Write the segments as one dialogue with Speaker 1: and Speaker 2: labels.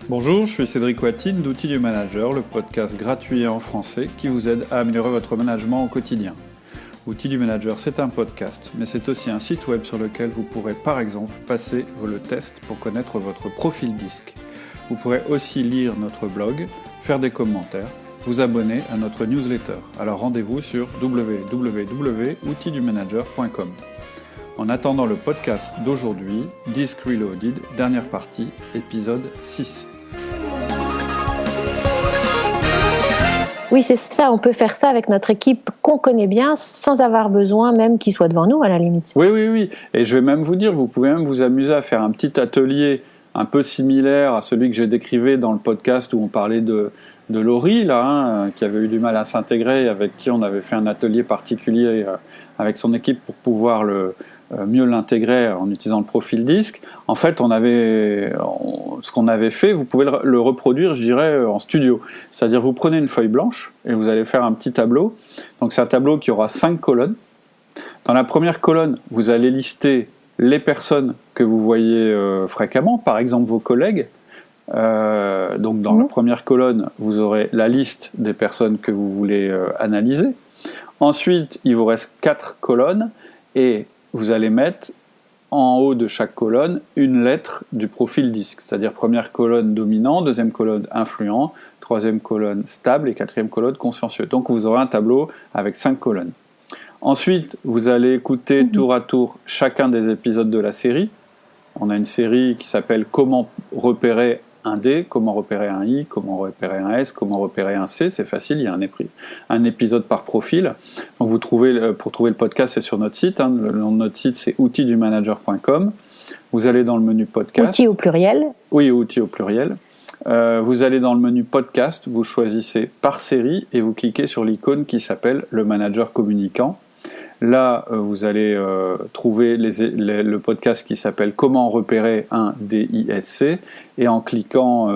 Speaker 1: Bonjour, je suis Cédric Watine d'Outils du Manager, le podcast gratuit en français qui vous aide à améliorer votre management au quotidien. Outils du Manager, c'est un podcast, mais c'est aussi un site web sur lequel vous pourrez par exemple passer le test pour connaître votre profil disque. Vous pourrez aussi lire notre blog, faire des commentaires, vous abonner à notre newsletter. Alors rendez-vous sur www.outildumanager.com. En attendant le podcast d'aujourd'hui, Disc Reloaded, dernière partie, épisode 6.
Speaker 2: Oui, c'est ça, on peut faire ça avec notre équipe qu'on connaît bien, sans avoir besoin même qu'ils soient devant nous, à la limite.
Speaker 1: Oui. Et je vais même vous dire, vous pouvez même vous amuser à faire un petit atelier un peu similaire à celui que j'ai décrivé dans le podcast où on parlait de Laurie, qui avait eu du mal à s'intégrer, avec qui on avait fait un atelier particulier avec son équipe pour pouvoir mieux l'intégrer en utilisant le profil disque. En fait, ce qu'on avait fait, vous pouvez le reproduire, je dirais, en studio. C'est-à-dire, vous prenez une feuille blanche et vous allez faire un petit tableau. Donc, c'est un tableau qui aura 5 colonnes. Dans la première colonne, vous allez lister les personnes que vous voyez fréquemment, par exemple vos collègues. Donc, dans la première colonne, vous aurez la liste des personnes que vous voulez analyser. Ensuite, il vous reste 4 colonnes et vous allez mettre en haut de chaque colonne une lettre du profil disque, c'est-à-dire première colonne dominant, deuxième colonne influent, troisième colonne stable et quatrième colonne consciencieux. Donc vous aurez un tableau avec 5 colonnes. Ensuite, vous allez écouter tour à tour chacun des épisodes de la série. On a une série qui s'appelle « Comment repérer un D, comment repérer un I, comment repérer un S, comment repérer un C », c'est facile, il y a un épisode par profil. Donc pour trouver le podcast, c'est sur notre site, le nom de notre site c'est outildumanager.com. Vous allez dans le menu podcast.
Speaker 2: Outils au pluriel.
Speaker 1: Oui, outils au pluriel. Vous allez dans le menu podcast, vous choisissez par série et vous cliquez sur l'icône qui s'appelle le manager communicant. Là, vous allez trouver le podcast qui s'appelle « Comment repérer un DISC » et en cliquant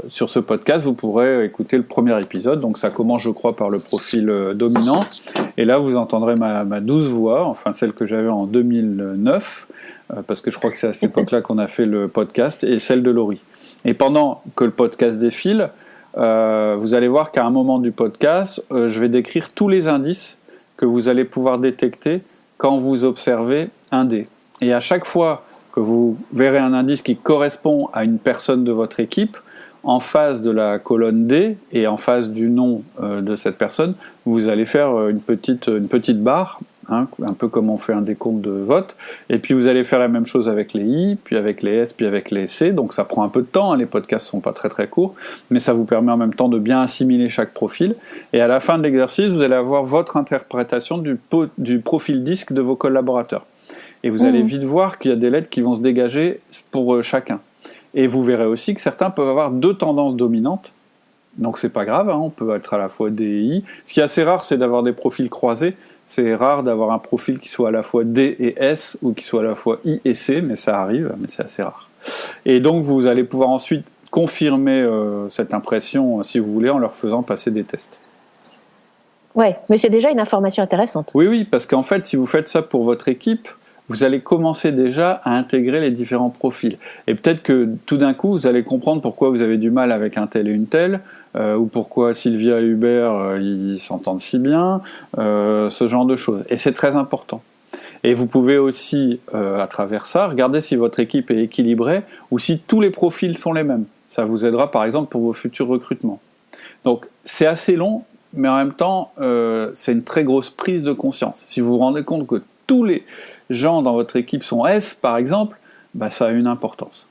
Speaker 1: sur ce podcast, vous pourrez écouter le premier épisode. Donc ça commence, je crois, par le profil dominant. Et là, vous entendrez ma douce voix, enfin celle que j'avais en 2009, parce que je crois que c'est à cette époque-là qu'on a fait le podcast, et celle de Laurie. Et pendant que le podcast défile, vous allez voir qu'à un moment du podcast, je vais décrire tous les indices que vous allez pouvoir détecter quand vous observez un dé. Et à chaque fois que vous verrez un indice qui correspond à une personne de votre équipe, en face de la colonne D et en face du nom de cette personne, vous allez faire une petite barre, un peu comme on fait un décompte de vote, et puis vous allez faire la même chose avec les I, puis avec les S, puis avec les C, donc ça prend un peu de temps, les podcasts ne sont pas très très courts, mais ça vous permet en même temps de bien assimiler chaque profil, et à la fin de l'exercice, vous allez avoir votre interprétation du profil disque de vos collaborateurs. Et vous allez vite voir qu'il y a des lettres qui vont se dégager pour chacun. Et vous verrez aussi que certains peuvent avoir 2 tendances dominantes, donc c'est pas grave, on peut être à la fois D et I. Ce qui est assez rare, c'est d'avoir des profils croisés. C'est rare d'avoir un profil qui soit à la fois D et S ou qui soit à la fois I et C, mais ça arrive, mais c'est assez rare. Et donc vous allez pouvoir ensuite confirmer cette impression, si vous voulez, en leur faisant passer des tests.
Speaker 2: Ouais, mais c'est déjà une information intéressante.
Speaker 1: Oui, parce qu'en fait, si vous faites ça pour votre équipe, vous allez commencer déjà à intégrer les différents profils. Et peut-être que tout d'un coup, vous allez comprendre pourquoi vous avez du mal avec un tel et une telle, ou pourquoi Sylvia et Hubert ils s'entendent si bien, ce genre de choses. Et c'est très important. Et vous pouvez aussi, à travers ça, regarder si votre équipe est équilibrée ou si tous les profils sont les mêmes. Ça vous aidera par exemple pour vos futurs recrutements. Donc c'est assez long, mais en même temps, c'est une très grosse prise de conscience. Si vous vous rendez compte que tous les gens dans votre équipe sont S, par exemple, ça a une importance.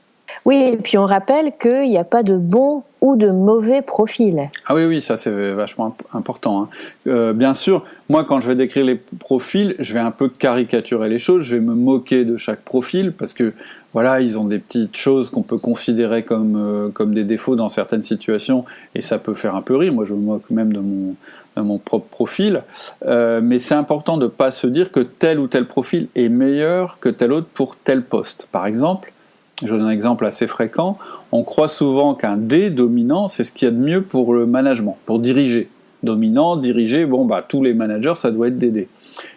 Speaker 2: Oui, et puis on rappelle qu'il n'y a pas de bon ou de mauvais profil.
Speaker 1: Ah oui, ça c'est vachement important. Bien sûr, moi quand je vais décrire les profils, je vais un peu caricaturer les choses, je vais me moquer de chaque profil, parce que voilà, ils ont des petites choses qu'on peut considérer comme des défauts dans certaines situations, et ça peut faire un peu rire. Moi je me moque même de mon propre profil, mais c'est important de ne pas se dire que tel ou tel profil est meilleur que tel autre pour tel poste. Par exemple, je donne un exemple assez fréquent, on croit souvent qu'un D dominant, c'est ce qu'il y a de mieux pour le management, pour diriger. Dominant, diriger, tous les managers, ça doit être des D.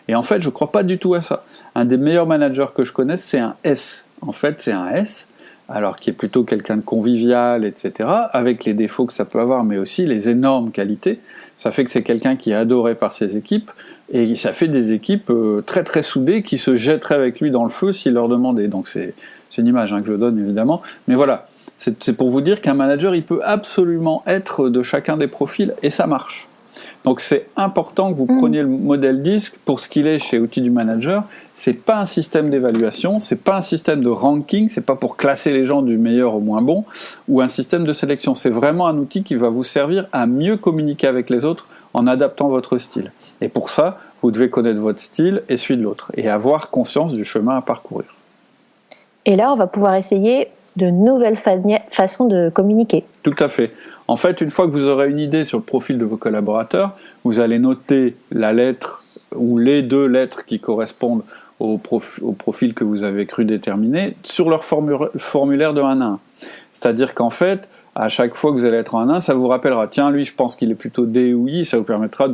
Speaker 1: Et en fait, je ne crois pas du tout à ça. Un des meilleurs managers que je connaisse, c'est un S. En fait, c'est un S alors qui est plutôt quelqu'un de convivial, etc., avec les défauts que ça peut avoir, mais aussi les énormes qualités. Ça fait que c'est quelqu'un qui est adoré par ses équipes, et ça fait des équipes très très soudées qui se jetteraient avec lui dans le feu s'il leur demandait. Donc c'est une image que je donne évidemment, mais voilà, c'est pour vous dire qu'un manager, il peut absolument être de chacun des profils, et ça marche. Donc c'est important que vous preniez le modèle DISC pour ce qu'il est chez Outils du Manager. C'est pas un système d'évaluation, c'est pas un système de ranking, c'est pas pour classer les gens du meilleur au moins bon, ou un système de sélection. C'est vraiment un outil qui va vous servir à mieux communiquer avec les autres en adaptant votre style. Et pour ça, vous devez connaître votre style et celui de l'autre, et avoir conscience du chemin à parcourir.
Speaker 2: Et là, on va pouvoir essayer de nouvelles façons de communiquer.
Speaker 1: Tout à fait. En fait, une fois que vous aurez une idée sur le profil de vos collaborateurs, vous allez noter la lettre ou les 2 lettres qui correspondent au profil que vous avez cru déterminer sur leur formulaire de 1 à 1. C'est-à-dire qu'en fait, à chaque fois que vous allez être en 1 à 1, ça vous rappellera, tiens, lui, je pense qu'il est plutôt D ou I, ça vous permettra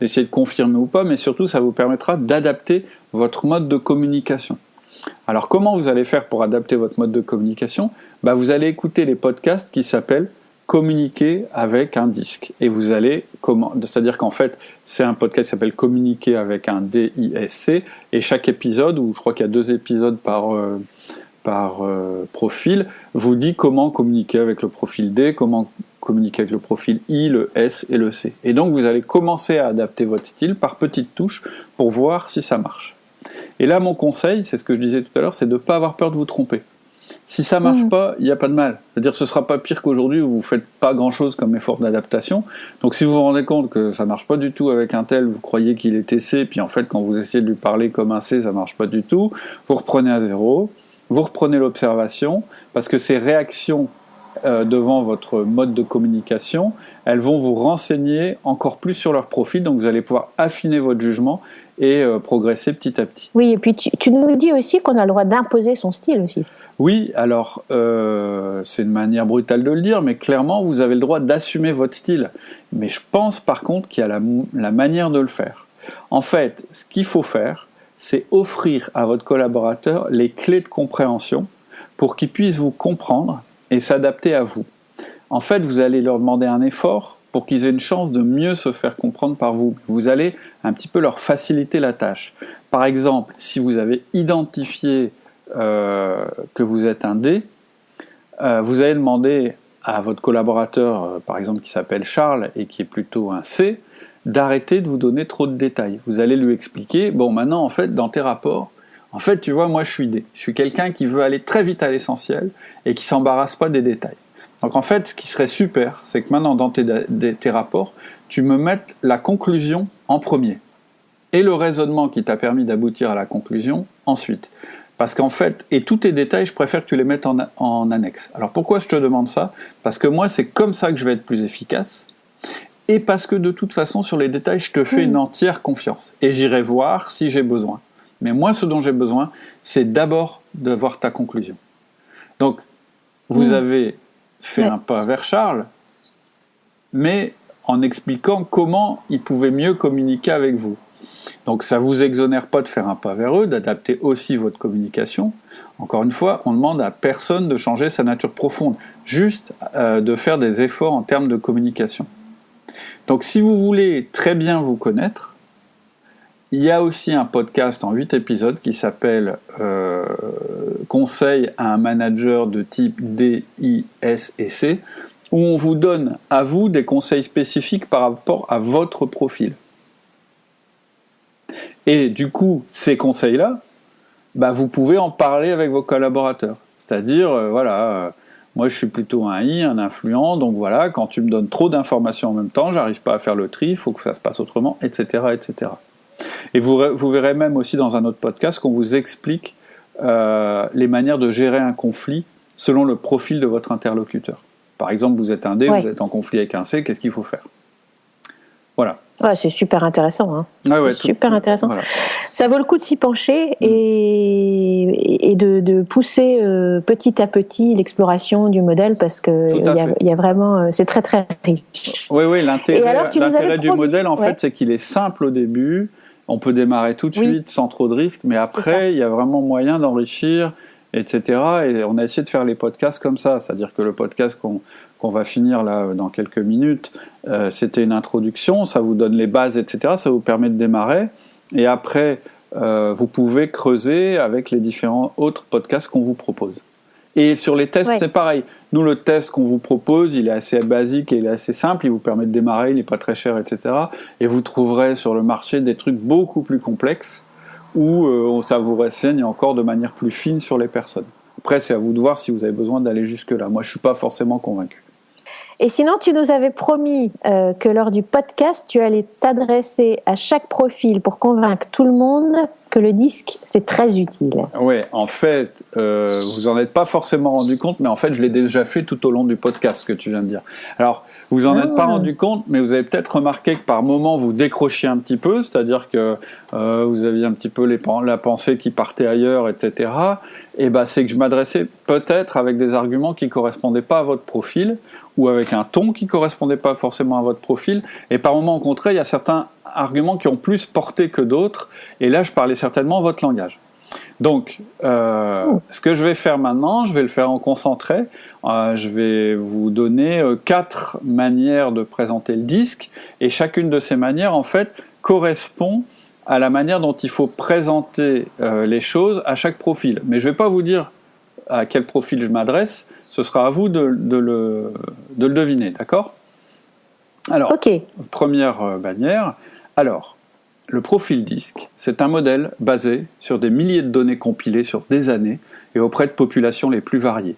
Speaker 1: d'essayer de confirmer ou pas, mais surtout, ça vous permettra d'adapter votre mode de communication. Alors, comment vous allez faire pour adapter votre mode de communication ? Vous allez écouter les podcasts qui s'appellent Communiquer avec un disque. Et vous allez, c'est-à-dire qu'en fait, c'est un podcast qui s'appelle Communiquer avec un DISC, et chaque épisode, ou je crois qu'il y a 2 épisodes par profil, vous dit comment communiquer avec le profil D, comment communiquer avec le profil I, le S et le C. Et donc, vous allez commencer à adapter votre style par petites touches pour voir si ça marche. Et là, mon conseil, c'est ce que je disais tout à l'heure, c'est de ne pas avoir peur de vous tromper. Si ça marche pas, il n'y a pas de mal. C'est-à-dire, ce sera pas pire qu'aujourd'hui où vous faites pas grand-chose comme effort d'adaptation. Donc, si vous vous rendez compte que ça marche pas du tout avec un tel, vous croyez qu'il était C, puis en fait, quand vous essayez de lui parler comme un C, ça marche pas du tout, vous reprenez à 0, vous reprenez l'observation, parce que ces réactions devant votre mode de communication, elles vont vous renseigner encore plus sur leur profil, donc vous allez pouvoir affiner votre jugement et progresser petit à petit.
Speaker 2: Oui, et puis tu nous dis aussi qu'on a le droit d'imposer son style aussi.
Speaker 1: Oui, alors c'est une manière brutale de le dire, mais clairement vous avez le droit d'assumer votre style. Mais je pense par contre qu'il y a la manière de le faire. En fait, ce qu'il faut faire, c'est offrir à votre collaborateur les clés de compréhension pour qu'il puisse vous comprendre et s'adapter à vous. En fait, vous allez leur demander un effort pour qu'ils aient une chance de mieux se faire comprendre par vous. Vous allez un petit peu leur faciliter la tâche. Par exemple, si vous avez identifié que vous êtes un D, vous allez demander à votre collaborateur, par exemple qui s'appelle Charles et qui est plutôt un C, d'arrêter de vous donner trop de détails. Vous allez lui expliquer, bon maintenant en fait dans tes rapports, en fait tu vois moi je suis D, je suis quelqu'un qui veut aller très vite à l'essentiel et qui s'embarrasse pas des détails. Donc en fait ce qui serait super, c'est que maintenant dans tes rapports, tu me mettes la conclusion en premier et le raisonnement qui t'a permis d'aboutir à la conclusion ensuite. Parce qu'en fait, et tous tes détails, je préfère que tu les mettes en annexe. Alors pourquoi je te demande ça ? Parce que moi, c'est comme ça que je vais être plus efficace, et parce que de toute façon, sur les détails, je te fais une entière confiance. Et j'irai voir si j'ai besoin. Mais moi, ce dont j'ai besoin, c'est d'abord de voir ta conclusion. Donc, vous avez fait un pas vers Charles, mais en expliquant comment il pouvait mieux communiquer avec vous. Donc ça ne vous exonère pas de faire un pas vers eux, d'adapter aussi votre communication. Encore une fois, on ne demande à personne de changer sa nature profonde, juste de faire des efforts en termes de communication. Donc si vous voulez très bien vous connaître, il y a aussi un podcast en 8 épisodes qui s'appelle Conseil à un manager de type D, I, S et C, où on vous donne à vous des conseils spécifiques par rapport à votre profil. Et du coup, ces conseils-là, vous pouvez en parler avec vos collaborateurs. C'est-à-dire, moi je suis plutôt un I, un influent, donc voilà, quand tu me donnes trop d'informations en même temps, j'arrive pas à faire le tri, il faut que ça se passe autrement, etc. etc. Et vous verrez même aussi dans un autre podcast qu'on vous explique les manières de gérer un conflit selon le profil de votre interlocuteur. Par exemple, vous êtes un D, vous êtes en conflit avec un C, qu'est-ce qu'il faut faire ? Voilà.
Speaker 2: Ouais, c'est super intéressant. Hein. Super intéressant.
Speaker 1: Voilà.
Speaker 2: Ça vaut le coup de s'y pencher et de pousser petit à petit l'exploration du modèle parce que il y a vraiment, c'est très très riche.
Speaker 1: Oui, l'intérêt du modèle, en fait, c'est qu'il est simple au début. On peut démarrer tout de suite sans trop de risques, mais après, il y a vraiment moyen d'enrichir etc. Et on a essayé de faire les podcasts comme ça, c'est-à-dire que le podcast qu'on va finir là dans quelques minutes, c'était une introduction, ça vous donne les bases, etc. Ça vous permet de démarrer, et après vous pouvez creuser avec les différents autres podcasts qu'on vous propose. Et sur les tests, c'est pareil. Nous, le test qu'on vous propose, il est assez basique et il est assez simple. Il vous permet de démarrer, il n'est pas très cher, etc. Et vous trouverez sur le marché des trucs beaucoup plus complexes où ça vous renseigne encore de manière plus fine sur les personnes. Après, c'est à vous de voir si vous avez besoin d'aller jusque-là. Moi, je ne suis pas forcément convaincu.
Speaker 2: Et sinon, tu nous avais promis que lors du podcast, tu allais t'adresser à chaque profil pour convaincre tout le monde que le disque, c'est très utile.
Speaker 1: Oui, en fait, vous en êtes pas forcément rendu compte, mais en fait, je l'ai déjà fait tout au long du podcast, ce que tu viens de dire. Alors, vous en êtes pas rendu compte, mais vous avez peut-être remarqué que par moments, vous décrochiez un petit peu, c'est-à-dire que vous aviez un petit peu la pensée qui partait ailleurs, etc. Et ben, c'est que je m'adressais peut-être avec des arguments qui correspondaient pas à votre profil, ou avec un ton qui correspondait pas forcément à votre profil, et par moments, au contraire, il y a certains arguments qui ont plus porté que d'autres, et là je parlais certainement votre langage. Donc ce que je vais faire maintenant, je vais le faire en concentré, je vais vous donner 4 manières de présenter le disque, et chacune de ces manières en fait correspond à la manière dont il faut présenter les choses à chaque profil. Mais je ne vais pas vous dire à quel profil je m'adresse, ce sera à vous de le deviner, d'accord ? Alors, première bannière. Alors, le profil disque, c'est un modèle basé sur des milliers de données compilées sur des années et auprès de populations les plus variées.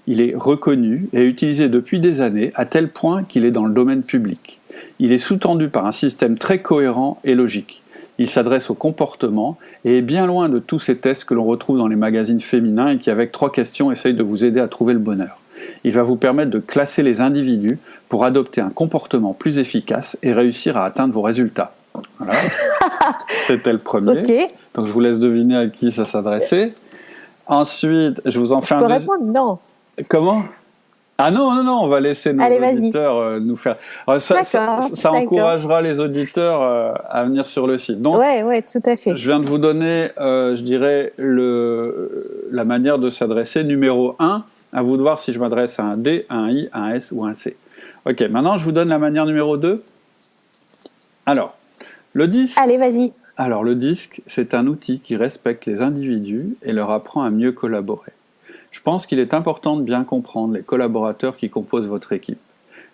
Speaker 1: Il est reconnu et utilisé depuis des années à tel point qu'il est dans le domaine public. Il est sous-tendu par un système très cohérent et logique. Il s'adresse au comportement et est bien loin de tous ces tests que l'on retrouve dans les magazines féminins et qui, avec 3 questions, essayent de vous aider à trouver le bonheur. Il va vous permettre de classer les individus pour adopter un comportement plus efficace et réussir à atteindre vos résultats. Voilà. C'était le premier. Donc je vous laisse deviner à qui ça s'adressait. Ensuite, je vous en fais un deuxième.
Speaker 2: Je peux répondre ? Non.
Speaker 1: Comment ? Ah non, on va laisser nos auditeurs nous faire. Alors, ça encouragera les auditeurs à venir sur le site. Donc,
Speaker 2: ouais, tout à fait.
Speaker 1: Je viens de vous donner, je dirais, la manière de s'adresser. Numéro 1, à vous de voir si je m'adresse à un D, à un I, à un S ou à un C. Ok, maintenant je vous donne la manière numéro 2. Alors, le disque.
Speaker 2: Allez, vas-y.
Speaker 1: Alors, le disque, c'est un outil qui respecte les individus et leur apprend à mieux collaborer. Je pense qu'il est important de bien comprendre les collaborateurs qui composent votre équipe.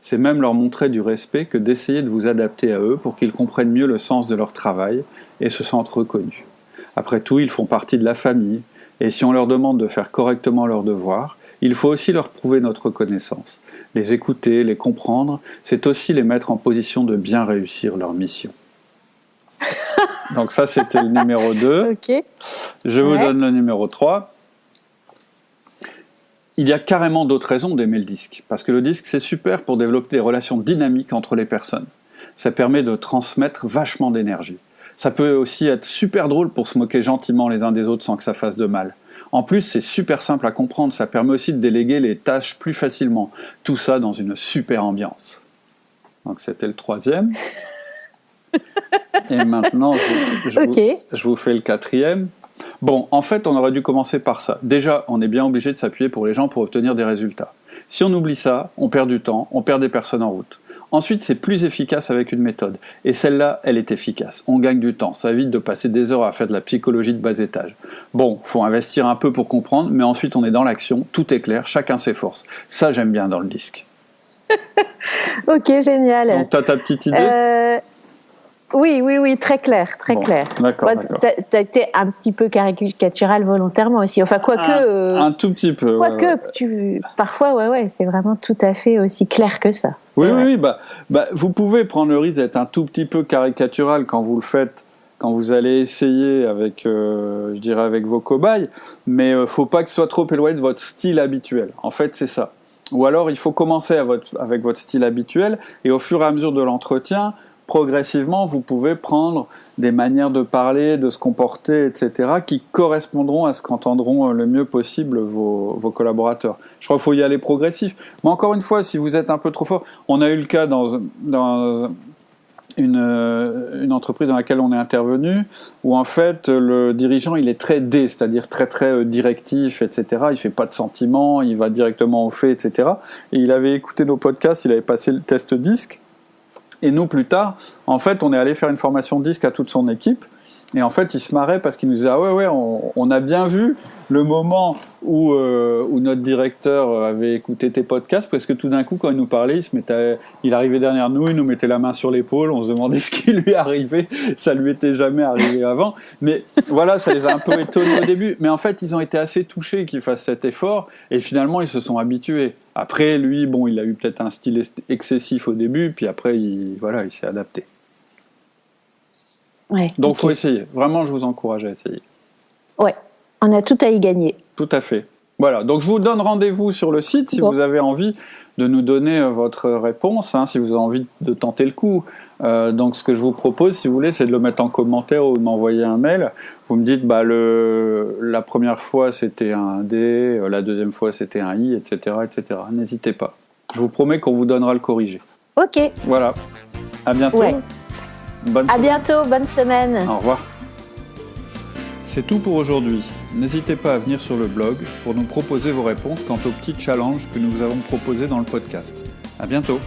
Speaker 1: C'est même leur montrer du respect que d'essayer de vous adapter à eux pour qu'ils comprennent mieux le sens de leur travail et se sentent reconnus. Après tout, ils font partie de la famille, et si on leur demande de faire correctement leurs devoirs, il faut aussi leur prouver notre reconnaissance. Les écouter, les comprendre, c'est aussi les mettre en position de bien réussir leur mission. Donc ça, c'était le numéro 2. Je vous donne le numéro 3. Il y a carrément d'autres raisons d'aimer le disque, parce que le disque, c'est super pour développer des relations dynamiques entre les personnes. Ça permet de transmettre vachement d'énergie. Ça peut aussi être super drôle pour se moquer gentiment les uns des autres sans que ça fasse de mal. En plus, c'est super simple à comprendre, ça permet aussi de déléguer les tâches plus facilement. Tout ça dans une super ambiance. Donc c'était le 3e. Et maintenant, je vous fais le 4e. Bon, en fait, on aurait dû commencer par ça. Déjà, on est bien obligé de s'appuyer pour les gens pour obtenir des résultats. Si on oublie ça, on perd du temps, on perd des personnes en route. Ensuite, c'est plus efficace avec une méthode. Et celle-là, elle est efficace. On gagne du temps. Ça évite de passer des heures à faire de la psychologie de bas étage. Bon, faut investir un peu pour comprendre, mais ensuite on est dans l'action, tout est clair, chacun s'efforce. Ça, j'aime bien dans le disque.
Speaker 2: Ok, génial.
Speaker 1: Donc, t'as ta petite idée ?
Speaker 2: Oui, très clair, très clair.
Speaker 1: D'accord.
Speaker 2: T'as été un petit peu caricatural volontairement aussi. Enfin, quoique...
Speaker 1: un tout petit peu.
Speaker 2: Parfois, c'est vraiment tout à fait aussi clair que ça.
Speaker 1: Oui, vous pouvez prendre le risque d'être un tout petit peu caricatural quand vous le faites, quand vous allez essayer avec, avec vos cobayes, mais faut pas que ce soit trop éloigné de votre style habituel. En fait, c'est ça. Ou alors, il faut commencer avec votre style habituel, et au fur et à mesure de l'entretien, progressivement, vous pouvez prendre des manières de parler, de se comporter, etc., qui correspondront à ce qu'entendront le mieux possible vos collaborateurs. Je crois qu'il faut y aller progressif. Mais encore une fois, si vous êtes un peu trop fort, on a eu le cas dans une entreprise dans laquelle on est intervenu, où en fait le dirigeant il est très D, c'est-à-dire très très directif, etc. Il fait pas de sentiments, il va directement au fait, etc. Et il avait écouté nos podcasts, il avait passé le test DISC. Et nous plus tard, en fait, on est allé faire une formation DISC à toute son équipe. Et en fait, il se marrait parce qu'il nous disait « Ah ouais, on a bien vu le moment où notre directeur avait écouté tes podcasts, parce que tout d'un coup, quand il nous parlait, il arrivait derrière nous, il nous mettait la main sur l'épaule, on se demandait ce qui lui arrivait, ça lui était jamais arrivé avant. Mais voilà, ça les a un peu étonnés au début. Mais en fait, ils ont été assez touchés qu'il fasse cet effort, et finalement, ils se sont habitués. Après, lui, bon, il a eu peut-être un style excessif au début, puis après, il s'est adapté.
Speaker 2: Ouais,
Speaker 1: donc, il faut essayer. Vraiment, je vous encourage à essayer.
Speaker 2: Ouais, on a tout à y gagner.
Speaker 1: Tout à fait. Voilà, donc je vous donne rendez-vous sur le site si vous avez envie de nous donner votre réponse, si vous avez envie de tenter le coup. Donc ce que je vous propose, si vous voulez, c'est de le mettre en commentaire ou de m'envoyer un mail. Vous me dites, la première fois c'était un D, la deuxième fois c'était un I, etc., etc. N'hésitez pas. Je vous promets qu'on vous donnera le corrigé.
Speaker 2: Ok.
Speaker 1: Voilà. À bientôt.
Speaker 2: Ouais. Bientôt, bonne semaine.
Speaker 1: Au revoir. C'est tout pour aujourd'hui. N'hésitez pas à venir sur le blog pour nous proposer vos réponses quant aux petits challenges que nous vous avons proposés dans le podcast. À bientôt.